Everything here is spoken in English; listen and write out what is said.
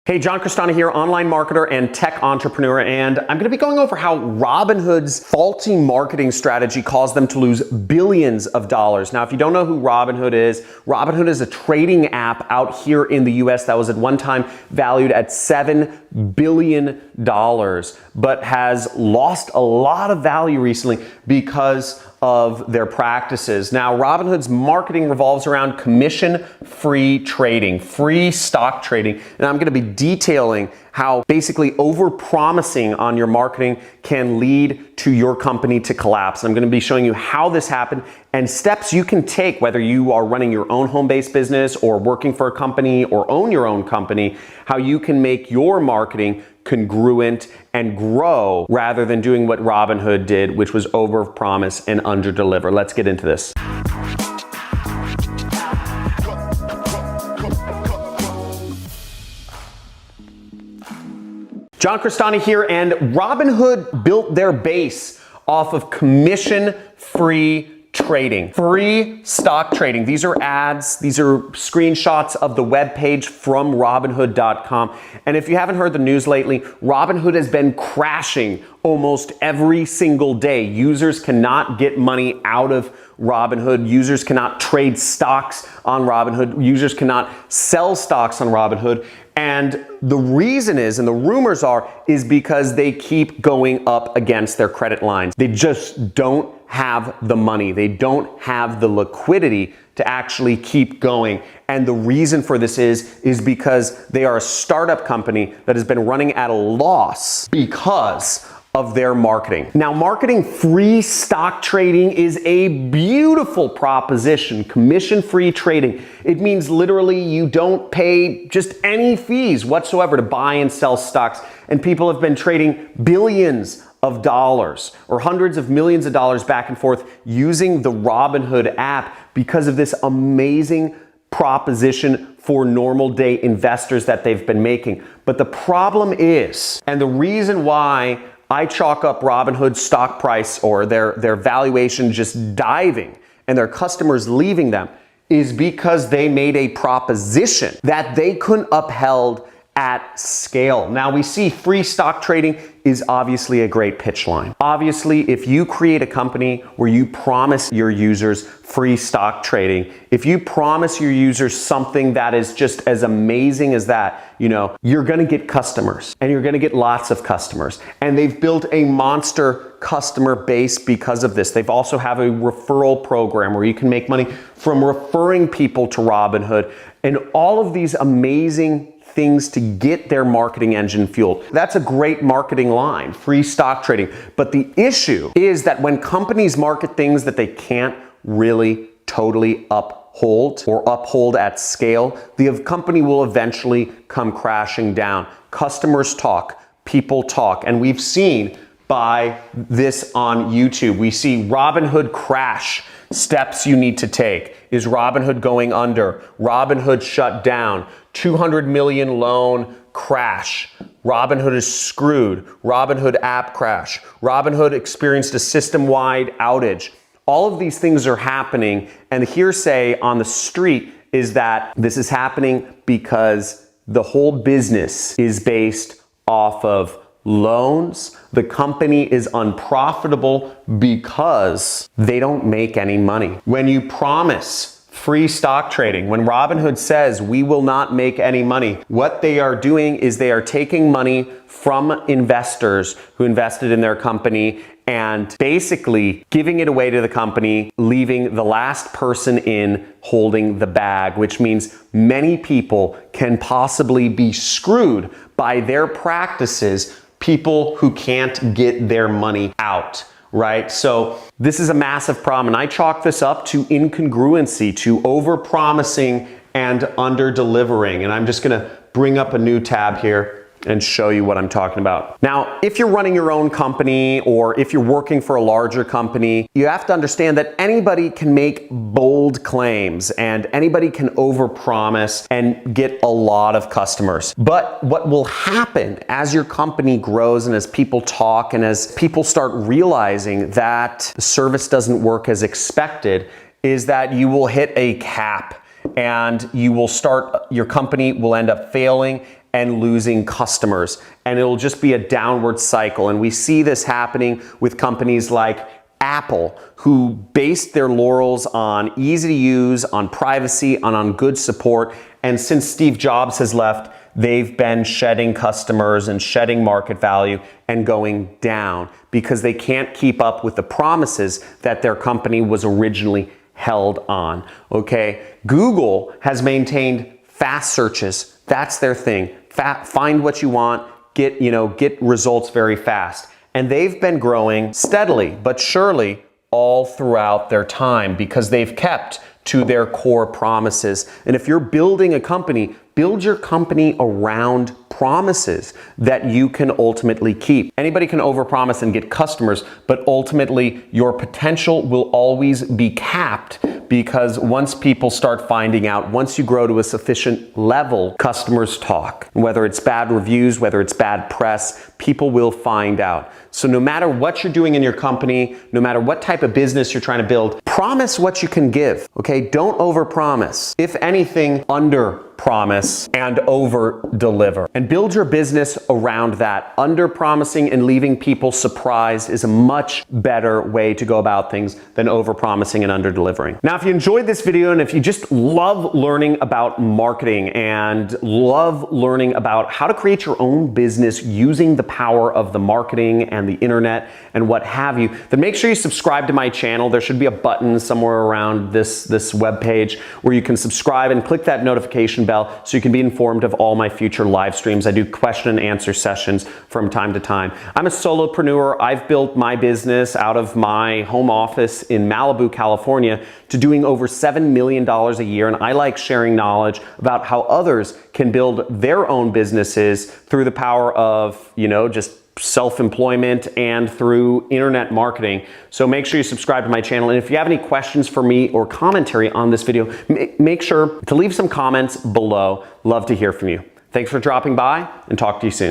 Hey, John Crestani here, online marketer and tech entrepreneur, and I'm gonna be going over how Robinhood's faulty marketing strategy caused them to lose billions of dollars. Now, if you don't know who Robinhood is a trading app out here in the US that was at one time valued at $7 billion, but has lost a lot of value recently because of their practices. Now, Robinhood's marketing revolves around commission-free trading, free stock trading, and I'm gonna be detailing how basically over-promising on your marketing can lead to your company to collapse. I'm gonna be showing you how this happened and steps you can take, whether you are running your own home-based business or working for a company or own your own company, how you can make your marketing congruent and grow rather than doing what Robinhood did, which was overpromise and underdeliver. Let's get into this. John Crestani here, and Robinhood built their base off of commission-free trading, free stock trading. These are ads, these are screenshots of the web page from Robinhood.com. And if you haven't heard the news lately, Robinhood has been crashing almost every single day. Users cannot get money out of Robinhood. Users cannot trade stocks on Robinhood. Users cannot sell stocks on Robinhood. And the reason is, and the rumors are, is because they keep going up against their credit lines. They just don't have the money. They don't have the liquidity to actually keep going. And the reason for this is because they are a startup company that has been running at a loss because of their marketing. Now, marketing free stock trading is a beautiful proposition, commission-free trading. It means literally you don't pay just any fees whatsoever to buy and sell stocks. And people have been trading billions of dollars or hundreds of millions of dollars back and forth using the Robinhood app because of this amazing proposition for normal day investors that they've been making. But the problem is, and the reason why I chalk up Robinhood's stock price or their valuation just diving and their customers leaving them, is because they made a proposition that they couldn't upheld at scale. Now, we see free stock trading is obviously a great pitch line. Obviously, if you create a company where you promise your users free stock trading, if you promise your users something that is just as amazing as that, you're gonna get customers and you're gonna get lots of customers. And they've built a monster customer base because of this. They've also have a referral program where you can make money from referring people to Robinhood, and all of these amazing things to get their marketing engine fueled. That's a great marketing line, free stock trading. But the issue is that when companies market things that they can't really totally uphold or uphold at scale, the company will eventually come crashing down. Customers talk, people talk, and we've seen by this on YouTube. We see Robinhood crash, steps you need to take. Is Robinhood going under? Robinhood shut down. 200 million loan crash. Robinhood is screwed. Robinhood app crash. Robinhood experienced a system-wide outage. All of these things are happening, and the hearsay on the street is that this is happening because the whole business is based off of loans. The company is unprofitable because they don't make any money. When you promise free stock trading, when Robinhood says we will not make any money, what they are doing is they are taking money from investors who invested in their company and basically giving it away to the company, leaving the last person in holding the bag, which means many people can possibly be screwed by their practices, people who can't get their money out. Right? So this is a massive problem, and I chalk this up to incongruency, to over-promising and under-delivering. And I'm just gonna bring up a new tab here and show you what I'm talking about. Now, if you're running your own company or if you're working for a larger company, you have to understand that anybody can make bold claims and anybody can overpromise and get a lot of customers. But what will happen as your company grows and as people talk and as people start realizing that the service doesn't work as expected is that you will hit a cap and you will start, your company will end up failing and losing customers. And it'll just be a downward cycle. And we see this happening with companies like Apple, who based their laurels on easy to use, on privacy, and on good support. And since Steve Jobs has left, they've been shedding customers and shedding market value and going down because they can't keep up with the promises that their company was originally held on. Okay, Google has maintained fast searches. That's their thing. Find what you want, get results very fast. And they've been growing steadily but surely all throughout their time because they've kept to their core promises. And if you're building a company, build your company around promises that you can ultimately keep. Anybody can overpromise and get customers, but ultimately your potential will always be capped because once people start finding out, once you grow to a sufficient level, customers talk. Whether it's bad reviews, whether it's bad press, people will find out. So no matter what you're doing in your company, no matter what type of business you're trying to build, promise what you can give, okay? Don't overpromise. If anything, under-promise and over-deliver. And build your business around that. Under-promising and leaving people surprised is a much better way to go about things than over-promising and under-delivering. Now, if you enjoyed this video and if you just love learning about marketing and love learning about how to create your own business using the power of the marketing and the internet and what have you, then make sure you subscribe to my channel. There should be a button somewhere around this webpage where you can subscribe and click that notification bell so you can be informed of all my future live streams. I do question and answer sessions from time to time. I'm a solopreneur. I've built my business out of my home office in Malibu, California to doing over $7 million a year. And I like sharing knowledge about how others can build their own businesses through the power of, just self-employment and through internet marketing. So make sure you subscribe to my channel. And if you have any questions for me or commentary on this video, make sure to leave some comments below. Love to hear from you. Thanks for dropping by and talk to you soon.